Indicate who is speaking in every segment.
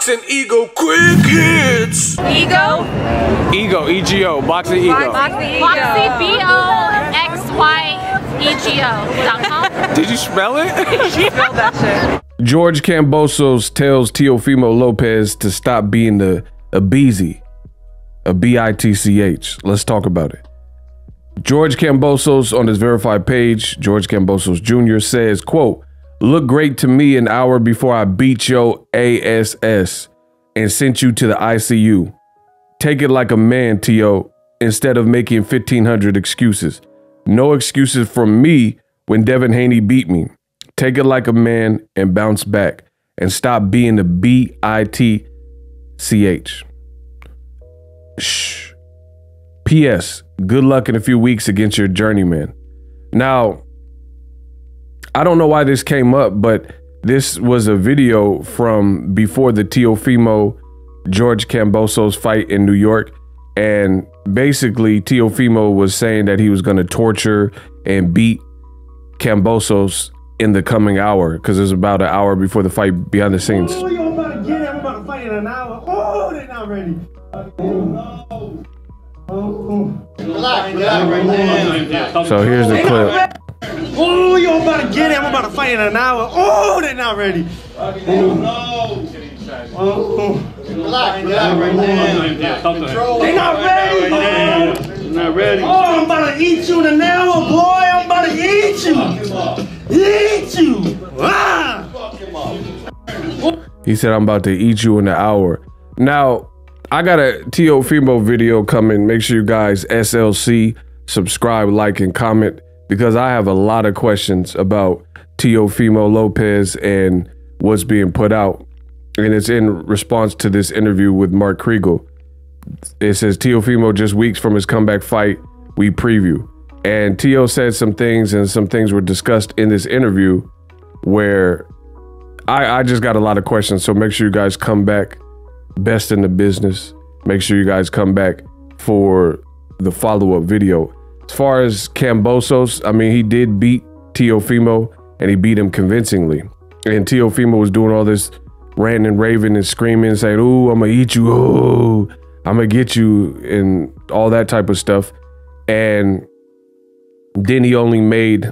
Speaker 1: Boxing Ego quick hits.
Speaker 2: Ego?
Speaker 3: Ego, E-G-O, Boxing Ego.
Speaker 2: Boxing BOXINGEGO.com.
Speaker 3: Did you spell it?
Speaker 2: She spelled that shit.
Speaker 4: George Kambosos tells Teofimo Lopez to stop being a BZ, a BITCH. Let's talk about it. George Kambosos on his verified page, George Kambosos Jr. says, quote, "Look great to me an hour before I beat your ASS and sent you to the ICU. Take it like a man, Tio, instead of making 1,500 excuses. No excuses from me when Devin Haney beat me. Take it like a man and bounce back and stop being the BITCH. Shh. P.S. Good luck in a few weeks against your journeyman." Now, I don't know why this came up, but this was a video from before the Teofimo George Kambosos fight in New York. And basically, Teofimo was saying that he was going to torture and beat Kambosos in the coming hour, because it was about an hour before the fight behind the scenes.
Speaker 5: Oh, you're about to get it. I'm about to fight in an hour. Oh, they're not ready.
Speaker 4: So here's the clip.
Speaker 5: Oh, you're about to get it. I'm about to fight in an hour. Oh, they're not ready. They're not ready. Oh, I'm about to eat you in an hour, boy. I'm about to eat you. Eat you. Ah.
Speaker 4: He said, "I'm about to eat you in an hour." Now, I got a Teofimo video coming. Make sure you guys SLC, subscribe, like, and comment, because I have a lot of questions about Teofimo Lopez and what's being put out. And it's in response to this interview with Mark Kriegel. It says, "Teofimo just weeks from his comeback fight, we preview." And Teo said some things, and some things were discussed in this interview where I just got a lot of questions. So make sure you guys come back. Best in the business. Make sure you guys come back for the follow-up video. As far as Kambosos, I mean, he did beat Teofimo, and he beat him convincingly. And Teofimo was doing all this ranting and raving and screaming, saying, "Ooh, I'm gonna eat you. Oh, I'm gonna get you," and all that type of stuff. And then he only made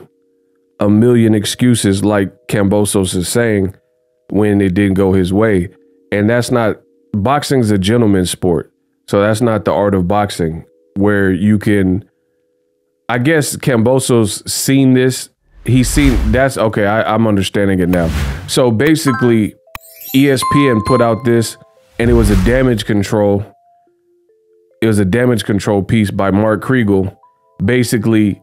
Speaker 4: a million excuses, like Kambosos is saying, when it didn't go his way. And that's not, boxing's a gentleman's sport. So that's not the art of boxing, where you can, I guess Kambosos seen this. He's seen, that's okay. I'm understanding it now. So basically, ESPN put out this, and it was a damage control. It was a damage control piece by Mark Kriegel, basically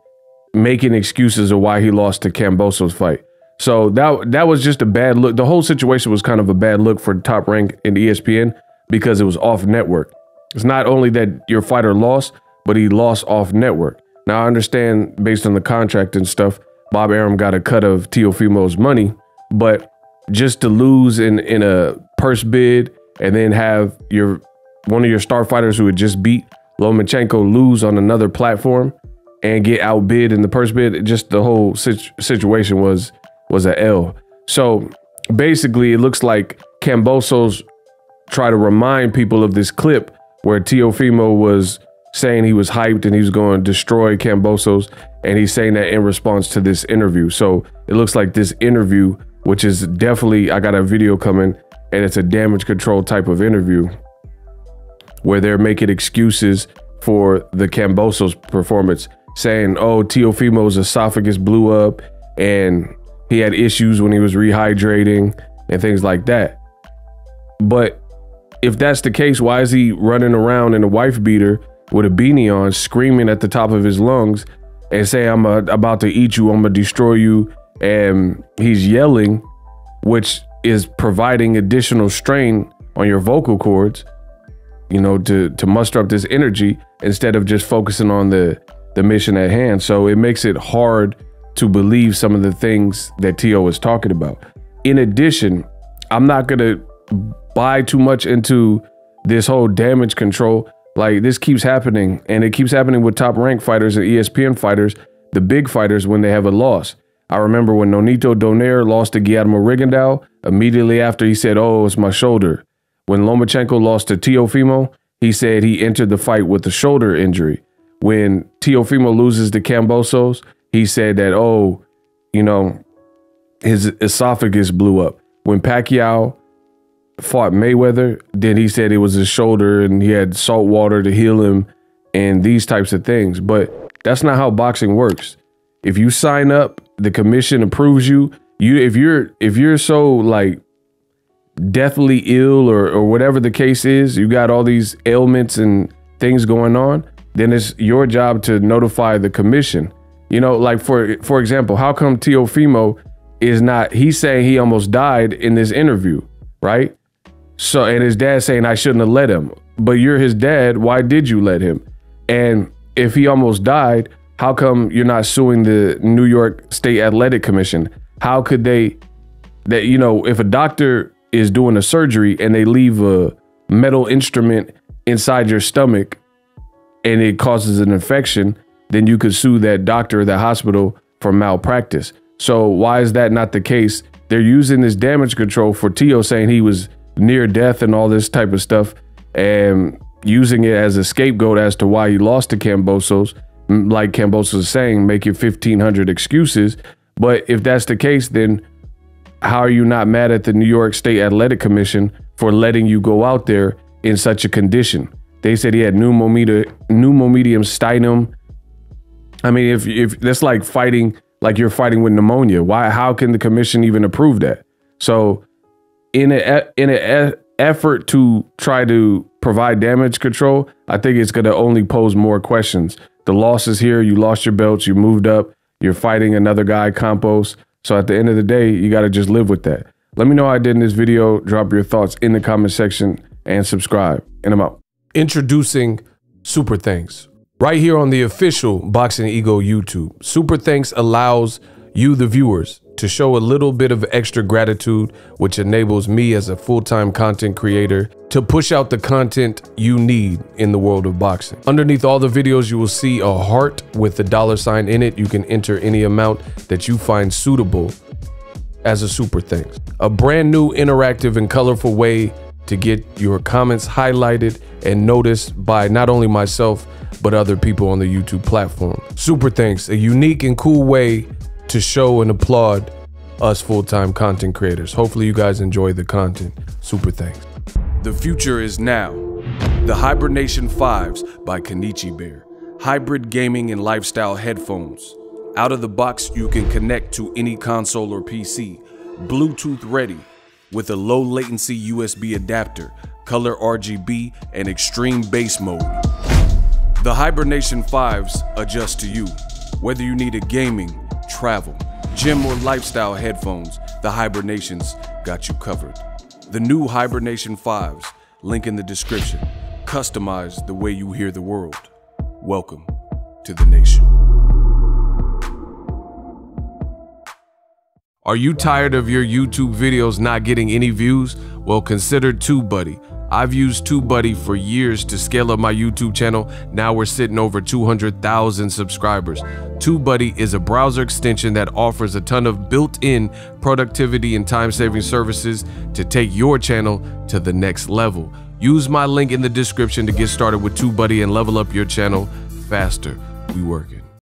Speaker 4: making excuses of why he lost to Kambosos' fight. So that was just a bad look. The whole situation was kind of a bad look for Top Rank and ESPN, because it was off network. It's not only that your fighter lost, but he lost off network. Now, I understand based on the contract and stuff, Bob Arum got a cut of Teofimo's money, but just to lose in a purse bid and then have one of your star fighters who had just beat Lomachenko lose on another platform and get outbid in the purse bid, just the whole situation was a L. So basically, it looks like Kambosos tried to remind people of this clip where Teofimo was saying he was hyped and he was going to destroy Kambosos, and he's saying that in response to this interview. So it looks like this interview, which is definitely, I got a video coming, and it's a damage control type of interview where they're making excuses for the Kambosos performance, saying, "Oh, Teofimo's esophagus blew up and he had issues when he was rehydrating," and things like that. But if that's the case, why is he running around in a wife beater with a beanie on, screaming at the top of his lungs and saying, "I'm about to eat you, I'm gonna destroy you," and he's yelling, which is providing additional strain on your vocal cords, you know, to muster up this energy instead of just focusing on the mission at hand. So it makes it hard to believe some of the things that Teo was talking about. In addition, I'm not gonna buy too much into this whole damage control. Like, this keeps happening, and it keeps happening with Top Rank fighters and ESPN fighters, the big fighters, when they have a loss. I remember when Nonito Donaire lost to Guillermo Rigondeaux, immediately after he said, "Oh, it's my shoulder." When Lomachenko lost to Teofimo, he said he entered the fight with a shoulder injury. When Teofimo loses to Kambosos, he said that, oh, you know, his esophagus blew up. When Pacquiao fought Mayweather, then he said it was his shoulder and he had salt water to heal him and these types of things. But that's not how boxing works. If you sign up, the commission approves you. If you're so like deathly ill or whatever the case is, you got all these ailments and things going on, then it's your job to notify the commission. You know, like for example, how come Teofimo is not, he's saying he almost died in this interview, right? So, and his dad saying I shouldn't have let him, but you're his dad. Why did you let him? And if he almost died, how come you're not suing the New York State Athletic Commission? How could they, that, you know, if a doctor is doing a surgery and they leave a metal instrument inside your stomach and it causes an infection, then you could sue that doctor or that hospital for malpractice. So why is that not the case? They're using this damage control for Teo saying he was near death and all this type of stuff and using it as a scapegoat as to why he lost to Kambosos. Like Kambosos is saying, make your 1,500 excuses. But if that's the case, then how are you not mad at the New York State Athletic Commission for letting you go out there in such a condition? They said he had pneumomedium stynum. I mean, if that's like fighting, like you're fighting with pneumonia, how can the commission even approve that? So in an effort to try to provide damage control, I think it's going to only pose more questions. The loss is here. You lost your belts. You moved up. You're fighting another guy, Campos. So at the end of the day, you got to just live with that. Let me know how I did in this video. Drop your thoughts in the comment section and subscribe. And I'm out. Introducing Super Thanks. Right here on the official Boxing Ego YouTube. Super Thanks allows you, the viewers, to show a little bit of extra gratitude, which enables me as a full-time content creator to push out the content you need in the world of boxing. Underneath all the videos, you will see a heart with the $sign in it. You can enter any amount that you find suitable as a super thanks. A brand new interactive and colorful way to get your comments highlighted and noticed by not only myself, but other people on the YouTube platform. Super thanks, a unique and cool way to show and applaud us full-time content creators. Hopefully you guys enjoy the content. Super thanks.
Speaker 1: The future is now. The Hibernation 5s by Kenichi Bear. Hybrid gaming and lifestyle headphones. Out of the box, you can connect to any console or PC. Bluetooth ready with a low latency USB adapter, color RGB, and extreme bass mode. The Hibernation 5s adjust to you. Whether you need a gaming, travel, gym, or lifestyle headphones, the Hibernations got you covered. The new Hibernation 5s, link in the description. Customize the way you hear the world. Welcome to the nation.
Speaker 4: Are you tired of your YouTube videos not getting any views? Well, consider TubeBuddy. I've used TubeBuddy for years to scale up my YouTube channel. Now we're sitting over 200,000 subscribers. TubeBuddy is a browser extension that offers a ton of built-in productivity and time-saving services to take your channel to the next level. Use my link in the description to get started with TubeBuddy and level up your channel faster. We working.